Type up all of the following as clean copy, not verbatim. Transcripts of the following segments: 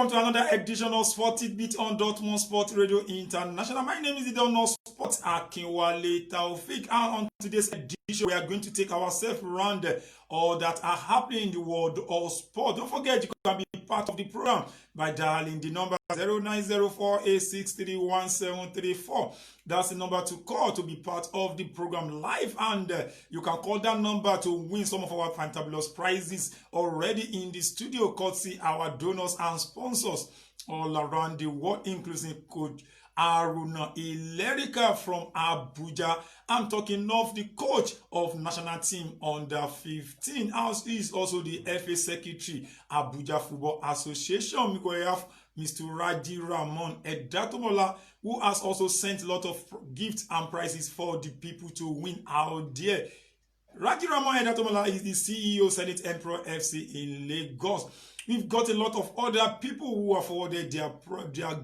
welcome to another edition of Sport Tit-Bit on Dortmund Sport Radio International. My name is the Dortmund Sport Akinwale Taophic, and on today's edition, we are going to take ourselves around all that are happening in the world of sport. Don't forget, you can be part of the program by dialing the number 090486311734. That's the number to call to be part of the program live, and you can call that number to win some of our fantabulous prizes already in the studio, courtesy our donors and sponsors all around the world, including Coach Aruna Ilerika from Abuja. I'm talking of the coach of national team under 15. He is also the FA secretary, Abuja Football Association. We have Mr. Raji Ramon Edatomola, who has also sent a lot of gifts and prizes for the people to win out there. Raji Ramon Edatomola is the CEO, Senate Emperor FC in Lagos. We've got a lot of other people who have forwarded their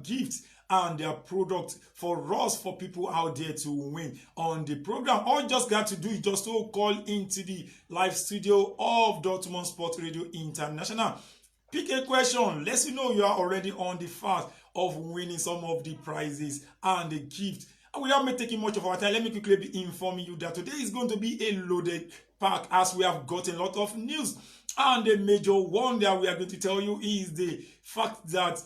gifts and their product for us, for people out there to win on the program. All you just got to do is just to call into the live studio of Dortmund Sport Radio International. Pick a question. Let you know you are already on the path of winning some of the prizes and the gift. And without me taking much of our time, let me quickly be informing you that today is going to be a loaded pack, as we have got a lot of news. And the major one that we are going to tell you is the fact that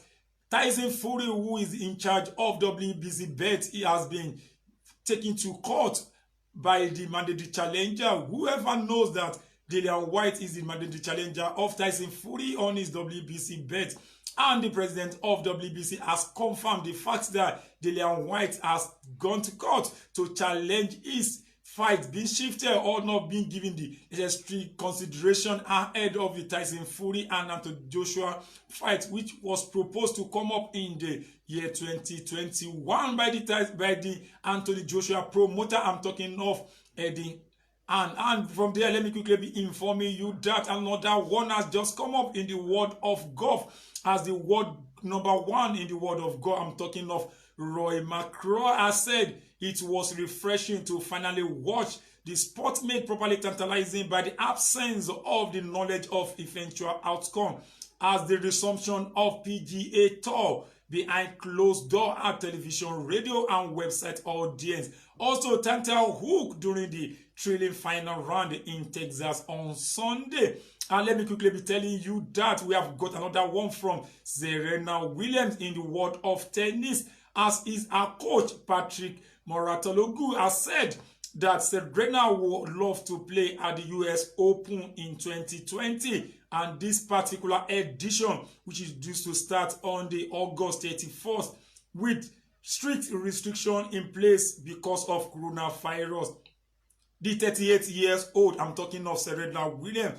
Tyson Fury, who is in charge of WBC bet, he has been taken to court by the mandatory challenger. Whoever knows that Dillian White is the mandatory challenger of Tyson Fury on his WBC bet, and the president of WBC has confirmed the fact that Dillian White has gone to court to challenge his fight being shifted or not being given the necessary consideration ahead of the Tyson Fury and Anthony Joshua fight, which was proposed to come up in the year 2021 by the Anthony Joshua promoter. I'm talking of Eddie. And from there, let me quickly be informing you that another one has just come up in the world of golf as the world number one in the world of golf. I'm talking of Roy McIlroy. Has said it was refreshing to finally watch the sport made properly tantalizing by the absence of the knowledge of eventual outcome, as the resumption of PGA Tour behind closed door at television, radio, and website audience. Also, Tantal Hook during the thrilling final round in Texas on Sunday. And let me quickly be telling you that we have got another one from Serena Williams in the world of tennis, as is our coach Patrick Moratologu has said that Serena would love to play at the US Open in 2020, and this particular edition, which is due to start on the August 31st, with strict restriction in place because of coronavirus. The 38 years old, I'm talking of Serena Williams,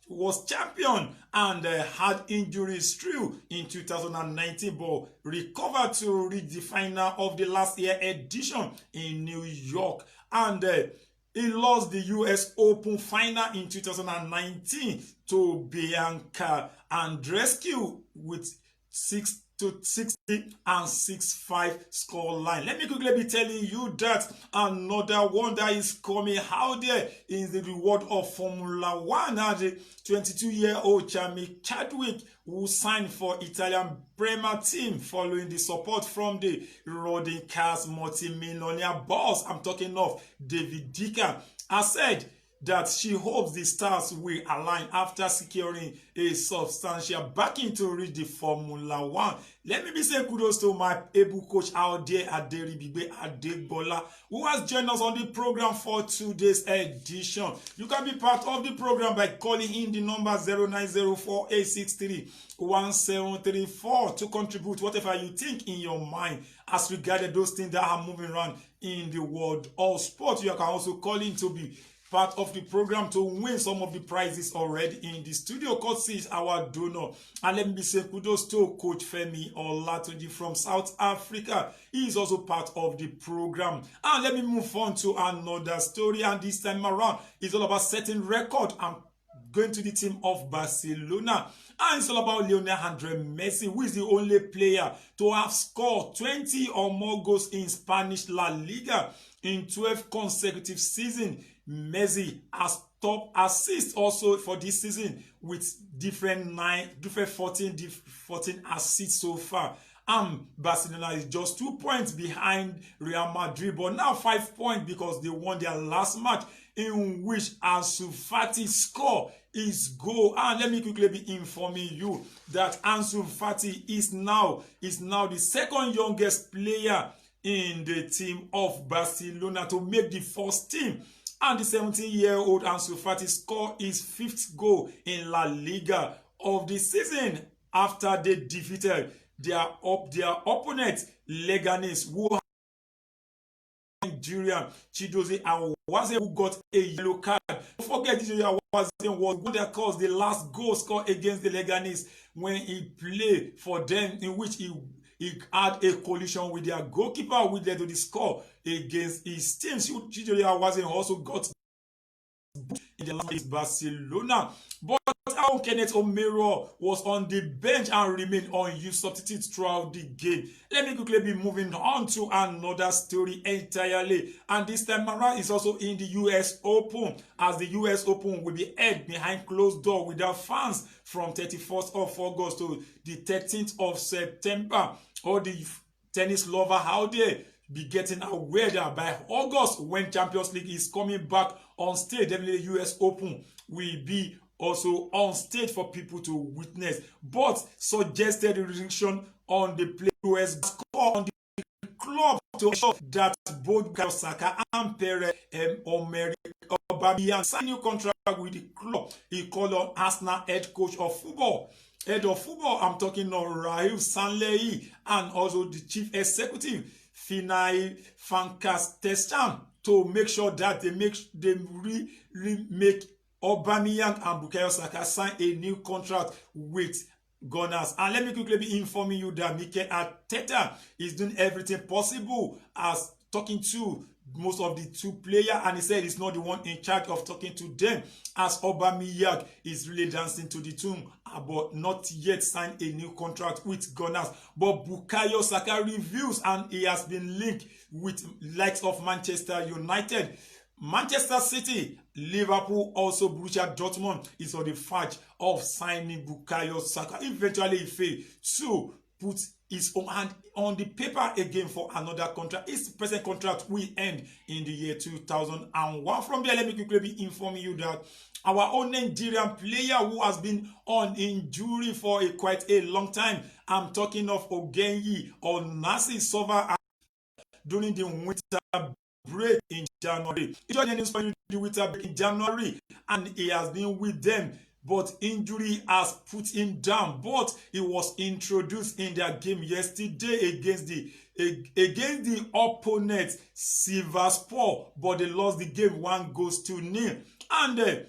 was champion and had injuries through in 2019, but recovered to reach the final of the last year edition in New York. And he lost the US Open final in 2019 to Bianca Andreescu with 6-60 and 6-5 score line. Let me quickly be telling you that another one that is coming out there is the reward of Formula One. And the 22-year-old Jamie Chadwick, who signed for Italian Prema team following the support from the Rodin Cars multi-millionaire boss, I'm talking of David Dicker, has said that she hopes the stars will align after securing a substantial backing to reach the Formula One. Let me be saying kudos to my able coach out there, Aderibibe Adegbola, who has joined us on the program for today's edition. You can be part of the program by calling in the number 0904-863-1734 to contribute whatever you think in your mind as regarding those things that are moving around in the world of sport. You can also call in to be part of the program to win some of the prizes already in the studio. Courtesy is our donor. And let me say kudos to Coach Femi Olatunji from South Africa. He is also part of the program. And let me move on to another story. And this time around, it's all about setting record. I'm going to the team of Barcelona. And it's all about Lionel Andre Messi, who is the only player to have scored 20 or more goals in Spanish La Liga in 12 consecutive seasons. Messi has top assists also for this season with different 14 assists so far. Barcelona is just 2 points behind Real Madrid, but now 5 points because they won their last match, in which Ansu Fati score his goal. And let me quickly be informing you that Ansu Fati is now the second youngest player in the team of Barcelona to make the first team. And the 17-year-old Ansu Fati scored his 5th goal in La Liga of the season after they defeated their opponent Leganes, who Nigerian Chidozie Awase, who got a yellow card. Don't forget, Chidozie Awase was one that caused the last goal scored against the Leganes when he played for them, in which he had a collision with their goalkeeper, which led to the score against his team. Chidozie Awase also got in the last Barcelona, but how Kenneth Omero was on the bench and remained unused substitute throughout the game. Let me quickly be moving on to another story entirely, and this time around is also in the US Open, as the US Open will be held behind closed door without fans from 31st of August to the 13th of September. All the tennis lover out there be getting aware that by August, when Champions League is coming back on stage, definitely the US Open will be also on stage for people to witness. But suggested restriction on the players score on the club to show that both Bukayo Saka and Aubameyang signed a new contract with the club. He called on Arsenal head of football, I'm talking of Raheem Stanley, and also the chief executive Finai Fankastesham, to make sure that they make Aubameyang and Bukayo Saka sign a new contract with Gunners. And let me quickly be informing you that Mikel Arteta is doing everything possible as talking to most of the two players, and he said he's not the one in charge of talking to them, as Aubameyang is really dancing to the tune but not yet signed a new contract with Gunners. But Bukayo Saka reveals, and he has been linked with likes of Manchester United, Manchester City, Liverpool, also Borussia Dortmund is on the verge of signing Bukayo Saka. Eventually, he failed to put his own hand on the paper again for another contract. His present contract will end in the year 2001. From there, let me quickly be informing you that our own Nigerian player who has been on injury for quite a long time, I'm talking of Ogenyi Onasi, suffered during the winter break in January. He joined the winter break in January, and he has been with them, but injury has put him down. But he was introduced in their game yesterday against the opponent Sivasspor, but they lost the game 1-0. And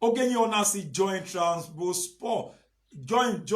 Ogenyi Onasi joined Trabzonspor, joined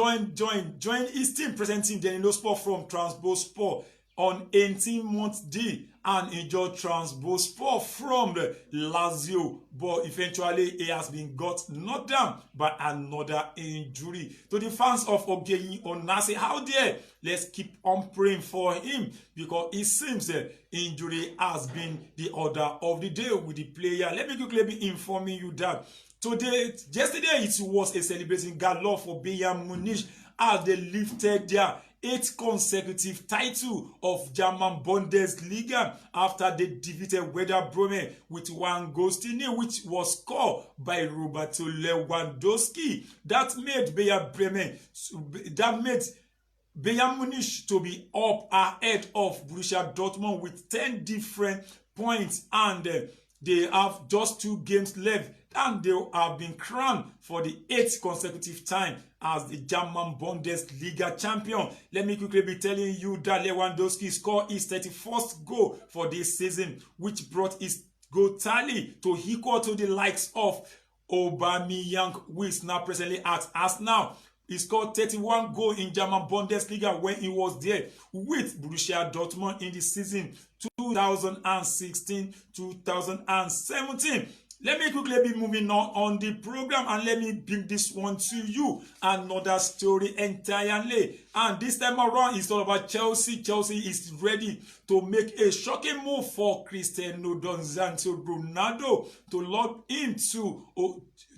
his team, presenting Deninospor from Trabzonspor on 18-month deal, and enjoyed Trabzonspor from the Lazio, but eventually he has been knocked down by another injury. To the fans of Ogenyi Onasi out there, let's keep on praying for him, because it seems injury has been the order of the day with the player. Let me quickly be informing you that yesterday it was a celebration galore for Bayern Munich as they lifted their 8th consecutive title of German Bundesliga after they defeated Werder Bremen with 1-0, which was scored by Roberto Lewandowski. That made Bayern Munich to be up ahead of Borussia Dortmund with 10 different points, and they have just 2 games left, and they have been crowned for the 8th consecutive time as the German Bundesliga champion. Let me quickly be telling you that Lewandowski scored his 31st goal for this season, which brought his goal tally to equal to the likes of Aubameyang, who is now presently at Arsenal. He scored 31 goals in German Bundesliga when he was there with Borussia Dortmund in the season 2016-2017. Let me quickly be moving on the program, and let me bring this one to you. Another story entirely. And this time around, it's all about Chelsea. Chelsea is ready to make a shocking move for Cristiano Ronaldo to lock into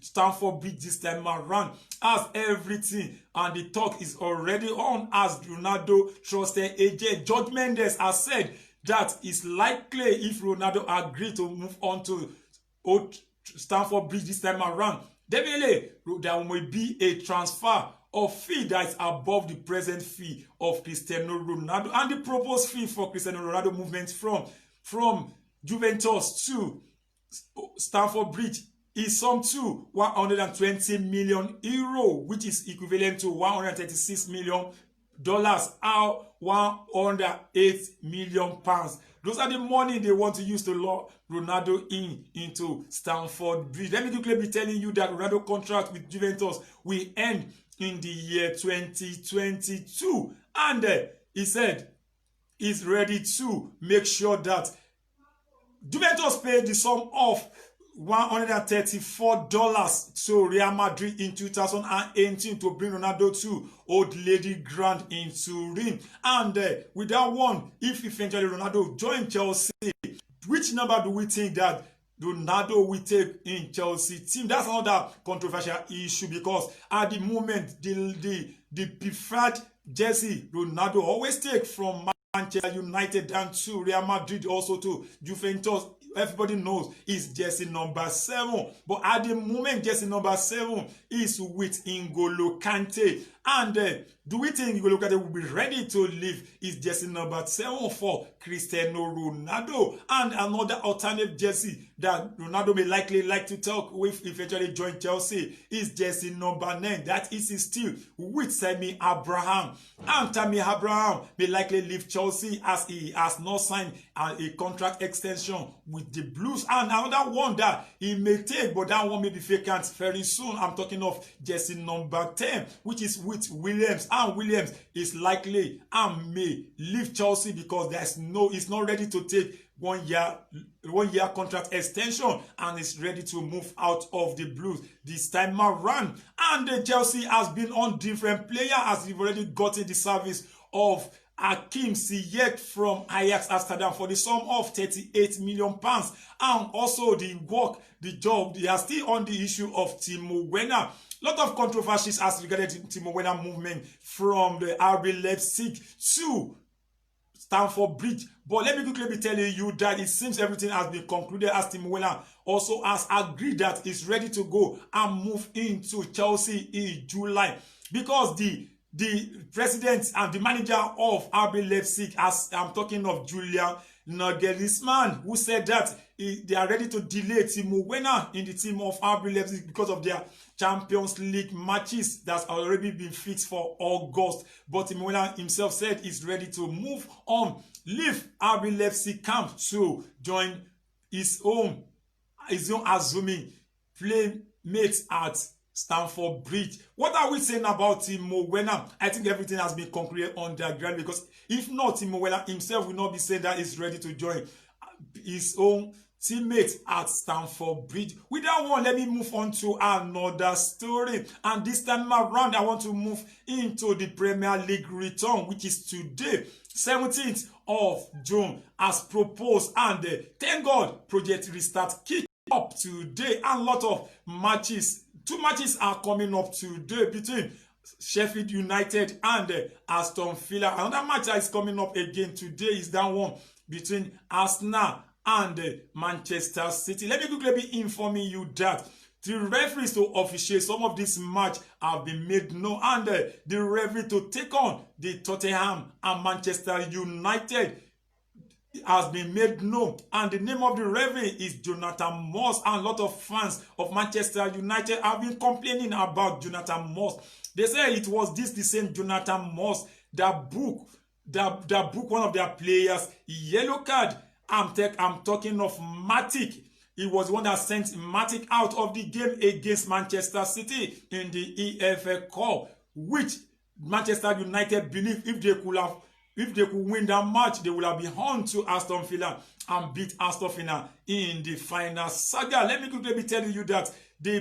Stamford Bridge this time around, as everything and the talk is already on, as Ronaldo trusted agent George Mendes has said that it's likely, if Ronaldo agreed to move on to Stamford Bridge this time around, definitely there will be a transfer of fee that is above the present fee of Cristiano Ronaldo, and the proposed fee for Cristiano Ronaldo movement from Juventus to Stamford Bridge is some to 120 million euro, which is equivalent to $136 million or 108 million pounds. Those are the money they want to use to lock Ronaldo into Stamford Bridge. Let me quickly be telling you that Ronaldo contract with Juventus will end in the year 2022, and he said he's ready to make sure that Juventus paid the sum of $134 to Real Madrid in 2018 to bring Ronaldo to Old Lady Ground in Turin. And with that one, if eventually Ronaldo joins Chelsea, which number do we think that Ronaldo will take in Chelsea team? That's another controversial issue, because at the moment, the preferred jersey Ronaldo always take from Manchester United down to Real Madrid, also to Juventus, everybody knows is jersey number 7. But at the moment, jersey number 7 is with N'Golo Kante. And do we think N'Golo Kante will be ready to leave his jersey number 7 for Cristiano Ronaldo? And another alternative jersey that Ronaldo may likely like to talk with eventually join Chelsea is jersey number 9. That is still with Tammy Abraham. And Tammy Abraham may likely leave Chelsea, as he has not signed a contract extension with the Blues. And another one that he may take, but that one may be vacant very soon. I'm talking of jersey number 10, which is with Williams. And Williams is likely and may leave Chelsea because he's not ready to take one year contract extension, and is ready to move out of the Blues this time around. And Chelsea has been on different players, as they've already gotten the service of Hakim Ziyech from Ajax Amsterdam for the sum of £38 million. And also the job, they are still on the issue of Timo Werner. Lot of controversies as regarded Timo Werner movement from the RB Leipzig to Stamford Bridge. But let me quickly be telling you that it seems everything has been concluded, as Timo Werner also has agreed that he's ready to go and move into Chelsea in July, because the president and the manager of RB Leipzig, as I'm talking of Julian Nagelsmann, who said that they are ready to delay Timo Werner in the team of RB Leipzig because of their Champions League matches that's already been fixed for August. But Timo Werner himself said he's ready to move on, leave RB Leipzig camp to join his own assuming playmates at Stamford Bridge. What are we saying about Timo Werner? I think everything has been concluded on the ground, because if not, Timo Werner himself will not be saying that he's ready to join his own teammates at Stamford Bridge. With that one, let me move on to another story. And this time around, I want to move into the Premier League return, which is today, 17th of June, as proposed. And thank God, Project Restart kicked up today, and a lot of matches. 2 matches are coming up today between Sheffield United and Aston Villa. Another match that is coming up again today is that one between Arsenal and Manchester City. Let me quickly be informing you that the referees to officiate some of this match have been made known, and the referee to take on the Tottenham and Manchester United has been made known, and the name of the referee is Jonathan Moss. And a lot of fans of Manchester United have been complaining about Jonathan Moss. They say it was the same Jonathan Moss that booked one of their players yellow card. I'm talking of Matic. He was the one that sent Matic out of the game against Manchester City in the EFL Cup, which Manchester United believe if they could have if they could win that match, they would have been on to Aston Villa and beat Aston Villa in the final saga. Let me quickly be telling you that the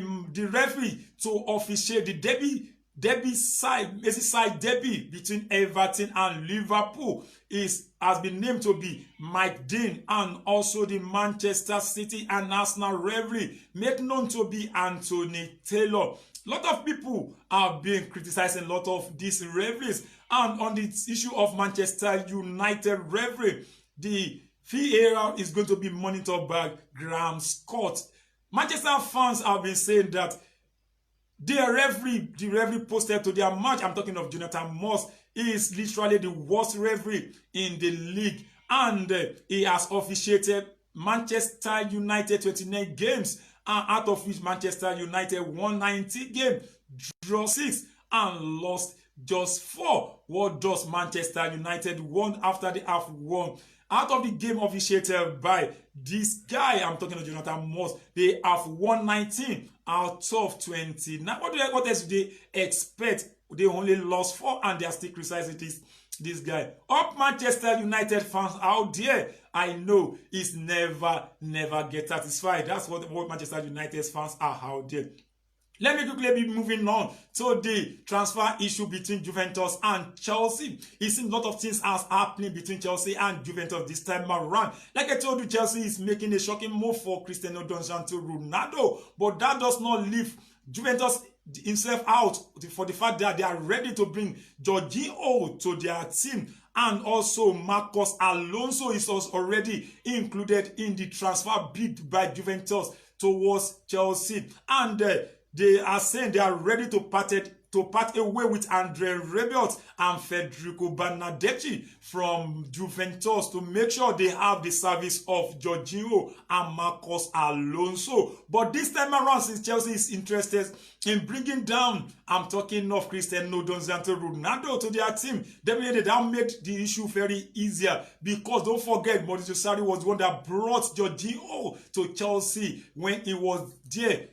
referee to officiate the Merseyside derby between Everton and Liverpool has been named to be Mike Dean, and also the Manchester City and Arsenal referee made known to be Anthony Taylor. A lot of people have been criticizing a lot of these referees, and on the issue of Manchester United referee, the VAR is going to be monitored by Graham Scott. Manchester fans have been saying that the referee posted to their match, I'm talking of Jonathan Moss, is literally the worst referee in the league, and he has officiated Manchester United 29 games, out of which Manchester United won 90 games, draw 6 and lost just 4. What does Manchester United won after they have won? Out of the game officiated by this guy, I'm talking of Jonathan Moss, they have won 19 out of 20. Now, what else do they expect? They only lost 4 and they are still criticizing this guy. Up Manchester United fans out there, I know it's never get satisfied. That's what Manchester United fans are out there. Let me quickly be moving on to the transfer issue between Juventus and Chelsea. It seems a lot of things are happening between Chelsea and Juventus this time around. Like I told you, Chelsea is making a shocking move for Cristiano Ronaldo, but that does not leave Juventus himself out for the fact that they are ready to bring Jorginho to their team. And also Marcos Alonso is also already included in the transfer bid by Juventus towards Chelsea. And they are saying they are ready to part away with Andre Rabiot and Federico Bernardeschi from Juventus to make sure they have the service of Jorginho and Marcos Alonso. But this time around, since Chelsea is interested in bringing down, I'm talking of Cristiano Ronaldo to their team, definitely that made the issue very easier, because don't forget, Maurizio Sarri was the one that brought Jorginho to Chelsea when he was there.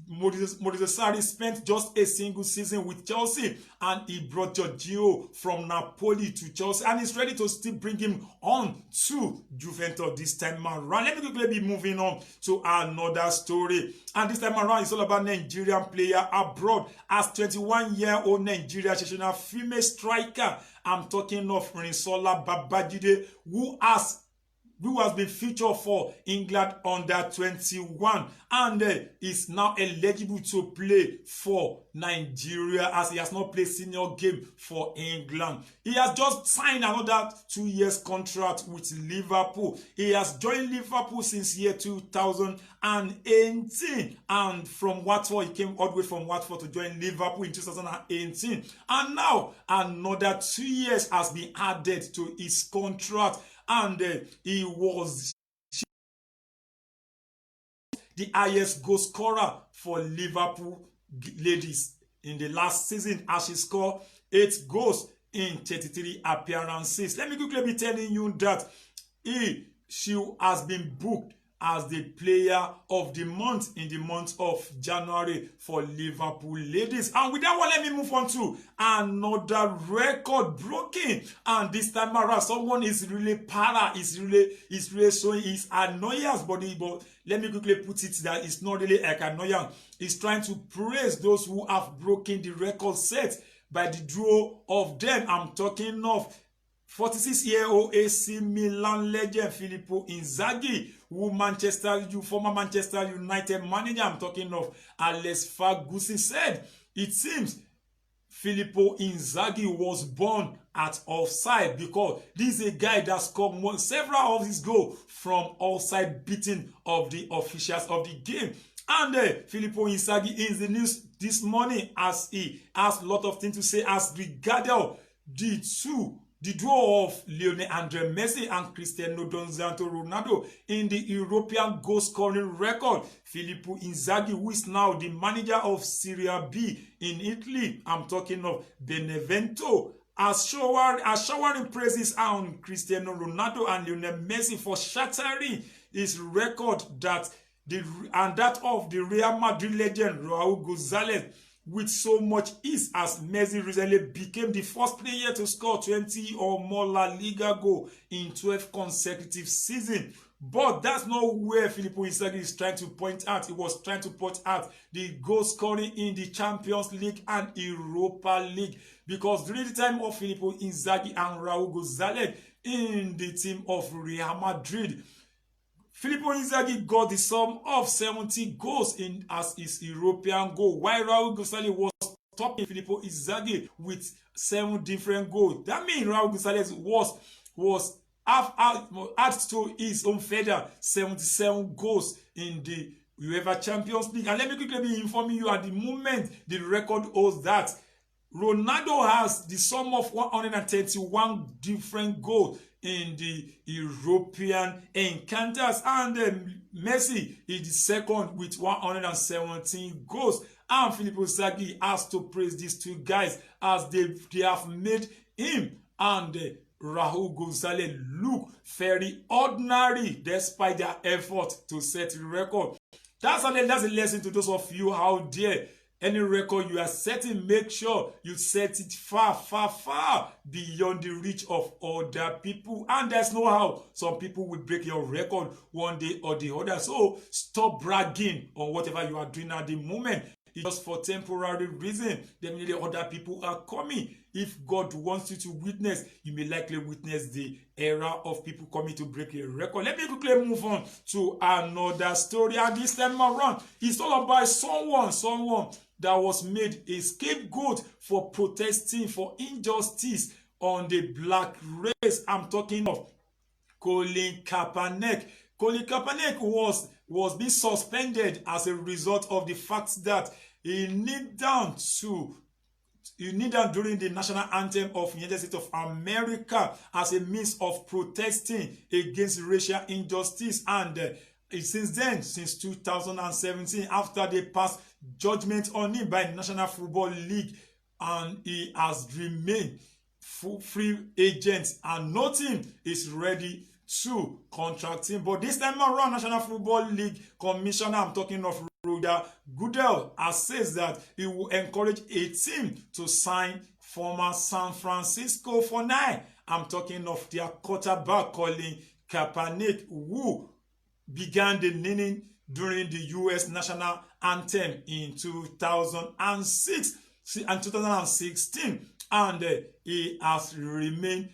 Maurizio Sarri spent just a single season with Chelsea, and he brought Jorginho from Napoli to Chelsea, and he's ready to still bring him on to Juventus this time around. Let me quickly be moving on to another story, and this time around it's all about Nigerian player abroad. As 21-year-old Nigerian exceptional female striker, I'm talking of Rinsola Babajide, who has been featured for England under 21 and is now eligible to play for Nigeria, as he has not played senior game for England. He has just signed another 2 years contract with Liverpool. He has joined Liverpool since year 2018, and from Watford, he came all the way from Watford to join Liverpool in 2018, and now another 2 years has been added to his contract, and he was the highest goal scorer for Liverpool ladies in the last season, as she scored 8 goals in 33 appearances. Let me quickly be telling you that she has been booked as the player of the month in the month of January for Liverpool ladies. And with that one, let me move on to another record broken. And this time around, someone is really is really showing his annoyance, but let me quickly put it that it's not really like annoyance. He's trying to praise those who have broken the record set by the duo of them. I'm talking of 46-year-old AC Milan legend Filippo Inzaghi, who former Manchester United manager, I'm talking of Alex Ferguson, said it seems Filippo Inzaghi was born at offside, because this is a guy that scored several of his goals from offside beating of the officials of the game. And Filippo Inzaghi is in the news this morning as he has a lot of things to say as regarding the duo of Lionel Andre Messi and Cristiano Ronaldo in the European goal scoring record. Filippo Inzaghi, who is now the manager of Serie B in Italy, I'm talking of Benevento, are showering praises on Cristiano Ronaldo and Lionel Messi for shattering his record that of the Real Madrid legend Raul Gonzalez, with so much ease as Messi recently became the first player to score 20 or more La Liga goals in 12 consecutive seasons. But that's not where Filippo Inzaghi is trying to point out. He was trying to point out the goal scoring in the Champions League and Europa League. Because during the time of Filippo Inzaghi and Raul Gonzalez in the team of Real Madrid, Filippo Inzaghi got the sum of 70 goals in as his European goal, while Raul Gonzalez was topping Filippo Inzaghi with 7 different goals. That means Raul Gonzalez was add to his own feather 77 goals in the UEFA Champions League. And let me quickly be informing you at the moment the record holds that Ronaldo has the sum of 131 different goals in the European encounters, and Messi is the second with 117 goals. And Filippo Inzaghi has to praise these two guys as they have made him and Raul Gonzalez look very ordinary despite their effort to set the record. That's a lesson to those of you out there. Any record you are setting, make sure you set it far, far, far beyond the reach of other people. And there's no how some people will break your record one day or the other. So stop bragging on whatever you are doing at the moment. It's just for temporary reason. Definitely other people are coming. If God wants you to witness, you may likely witness the era of people coming to break a record. Let me quickly move on to another story. And this time around, it's all about someone that was made a scapegoat for protesting for injustice on the black race. I'm talking of Colin Kaepernick. Colin Kaepernick was being suspended as a result of the fact that he kneeled down during the national anthem of the United States of America as a means of protesting against racial injustice. And since 2017, after they passed judgment on him by the National Football League, and he has remained free agent, and no team is ready to contract him. But this time around, National Football League Commissioner, I'm talking of Roger Goodell, has said that he will encourage a team to sign former San Francisco 49ers. I'm talking of their quarterback Colin Kaepernick, who began the kneeling during the U.S. national anthem in 2006 and 2016, and he has remained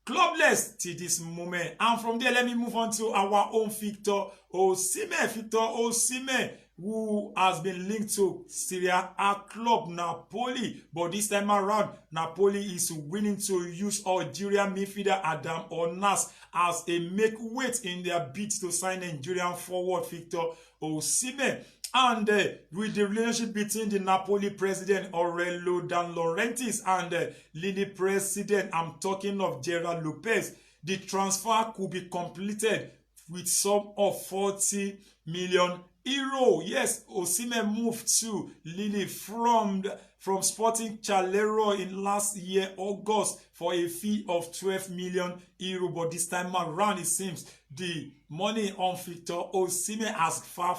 clubless till this moment. And from there, let me move on to our own Victor Osimhen. Victor Osimhen, who has been linked to Serie A club Napoli, but this time around, Napoli is willing to use Algerian midfielder Adam Onas as a make weight in their bid to sign Nigerian forward Victor Osimhen. And with the relationship between the Napoli president Aurelio De Laurentiis and Lille president, I'm talking of Gerard Lopez, the transfer could be completed with sum of 40 million euro. Yes, Osimhen moved to Lille from Sporting Charleroi in last year August for a fee of 12 million euro. But this time around, it seems the money on Victor Osimhen has far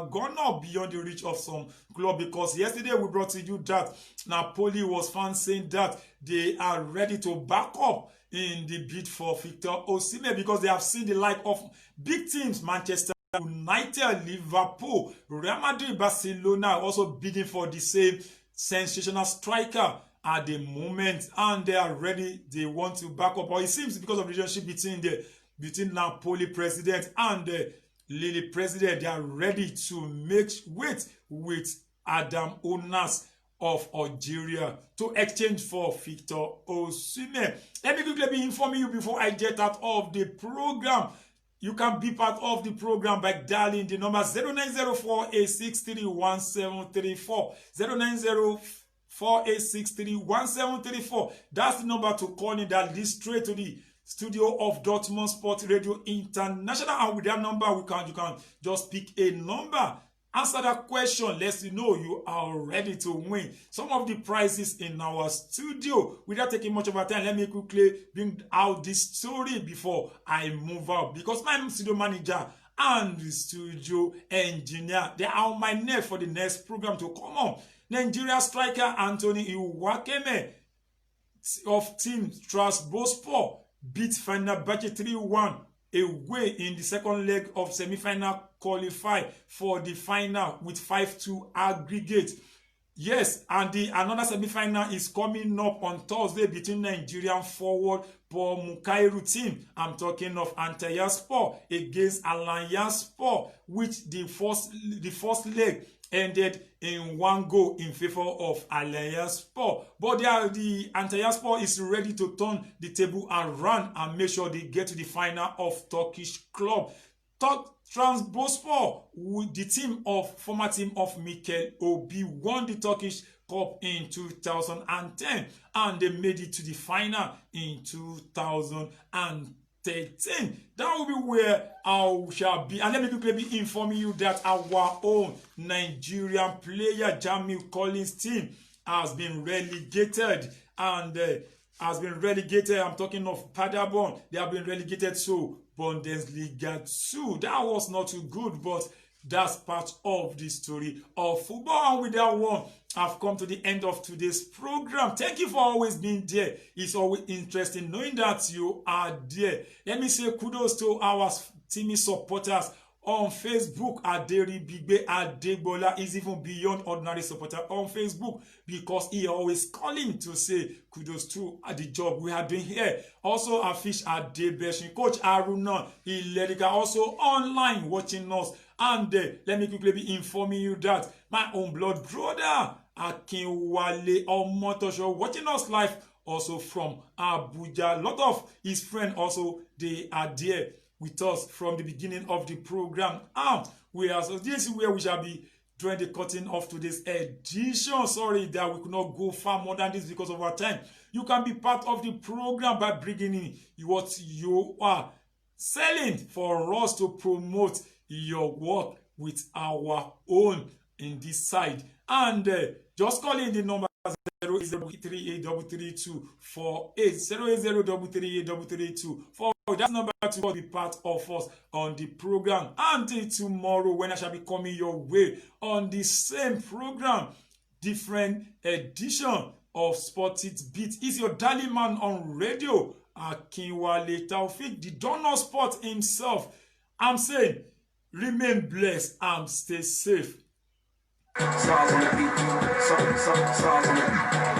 gone up beyond the reach of some club, because yesterday we brought to you that Napoli was found saying that they are ready to back up in the bid for Victor Osimhen, because they have seen the like of big teams, Manchester United, Liverpool, Real Madrid, Barcelona, also bidding for the same sensational striker at the moment, and they are ready. They want to back up. Or it seems because of the relationship between Napoli president and the Lille president, they are ready to make weight with Adam Onas of Algeria to exchange for Victor Osimhen. Let me quickly be informing you before I get out of the program. You can be part of the program by dialing the number 0904-863-1734. 0904-863-1734. That's the number to call in that leads straight to the studio of Dortmund Sport Radio International. And with that number, you can just pick a number. Answer that question, lets you know you are ready to win some of the prizes in our studio. Without taking much of our time, let me quickly bring out this story before I move out, because my studio manager and the studio engineer, they are on my neck for the next program to come on. Nigeria striker Anthony Iwakeme of Team Strasbourg beat Fenerbahce 3-1 away in the second leg of semi-final qualify for the final with 5-2 aggregate. Yes, and another semi-final is coming up on Thursday between Nigerian forward Paul Mukairu team. I'm talking of Antalyaspor against Alanyaspor, which the first leg ended in 1 goal in favor of Alanyaspor. But the Antalyaspor is ready to turn the table around and make sure they get to the final of Turkish club. Trabzonspor, the former team of Mikel Obi, won the Turkish Cup in 2010 and they made it to the final in 2013. That will be where I shall be. And let me quickly be informing you that our own Nigerian player Jamil Collins team has been relegated and I'm talking of Paderborn. They have been relegated to Bundesliga 2. That was not too good, but that's part of the story of football. And with that one, I've come to the end of today's program. Thank you for always being there. It's always interesting knowing that you are there. Let me say kudos to our team supporters on Facebook. Aderi Bigbe Adegbola is even beyond ordinary supporter on Facebook because he always calling to say kudos to the job we are doing here. Also, Afish Adebeshin, Coach Aruna Ilerika also online watching us. And let me quickly be informing you that my own blood brother Akinwale Omotosho watching us live also from Abuja. A lot of his friends also, they are there with us from the beginning of the program. So this is where we shall be doing the cutting of today's edition. Sorry that we could not go far more than this because of our time. You can be part of the program by bringing in what you are selling for us to promote your work with our own in this side. And just call in the number 0803833248080333248. That number to be part of us on the program. Until tomorrow, when I shall be coming your way on the same program, different edition of Tit-Bit. Is your darling man on radio, Akinwale Taophic, the donor sport himself. I'm saying, remain blessed and stay safe. Stars on the beat. Stars on the beat.